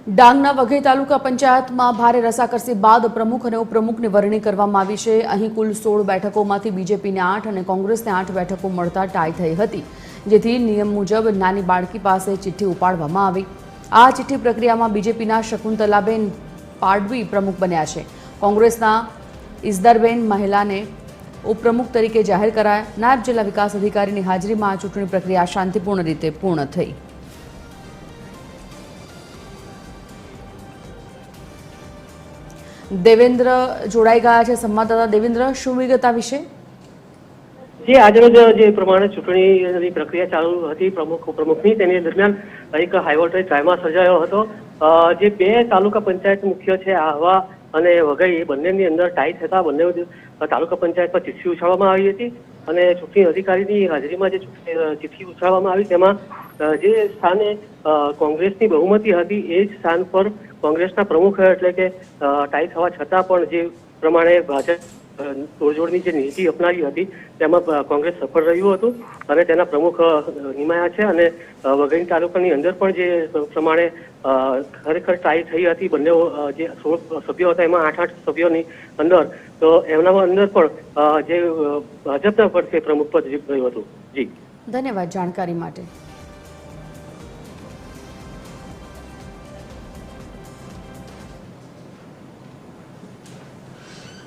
ડાંગના વઘઈ તાલુકા પંચાયતમાં ભારે રસાકસી બાદ પ્રમુખ અને ઉપપ્રમુખની વરણી કરવામાં આવી છે। અહીં કુલ 16 બેઠકોમાંથી બીજેપીને 8 અને કોંગ્રેસને 8 બેઠકો મળતા ટાઈ થઈ હતી, જેથી નિયમ મુજબ નાની બાળકી પાસે ચિઠ્ઠી ઉપાડવામાં આવી। આ ચિઠ્ઠી પ્રક્રિયામાં બીજેપીના શકુંતલાબેન પાડવી પ્રમુખ બન્યા છે। કોંગ્રેસના ઇસ્દરબેન મહિલાને ઉપપ્રમુખ તરીકે જાહેર કરાયા। નાયબ જિલ્લા વિકાસ અધિકારીની હાજરીમાં આ ચૂંટણી પ્રક્રિયા શાંતિપૂર્ણ રીતે પૂર્ણ થઈ। देवेंद्र जोड़ाई गया है संवाददाता देवेंद्र, शू विगत आ विषय? जी, આજરોજ જે પ્રમાણે ચૂંટણીની પ્રક્રિયા ચાલુ હતી પ્રમુખ ઉપપ્રમુખની, તેની દરમિયાન એક હાઈવોલ્ટેજ ડ્રામા સર્જાયો હતો। જે બે તાલુકા પંચાયત મુખ્ય છે આહવા અને વઘઈ, એ બંનેની અંદર ટાઈ થતા બંને તાલુકા પંચાયતમાં ચિઠ્ઠી ઉછાળવામાં આવી હતી અને ચૂંટણી અધિકારીની હાજરીમાં જે ચિઠ્ઠી ઉછાળવામાં આવી તેમાં જે સ્થાને કોંગ્રેસની બહુમતી હતી એ જ સ્થાન પર કોંગ્રેસના પ્રમુખ એટલે કે ટાઈ થવા છતાં પણ જે પ્રમાણે ભાજપ તોડજોડની જે નીતિ અપનાવી હતી તેમાં કોંગ્રેસ સફળ રહ્યું હતું અને તેના પ્રમુખ નિમાયા છે। અને વઘઈ તાલુકાની અંદર પણ જે પ્રમાણે ખરેખર ટાઈ થઈ હતી, બંને જે 16 સભ્યો હતા એમાં 8 સભ્યોની અંદર, તો એમના અંદર પણ જે ભાજપના પર પ્રમુખ પદ રહ્યું હતું। જી, ધન્યવાદ જાણકારી માટે।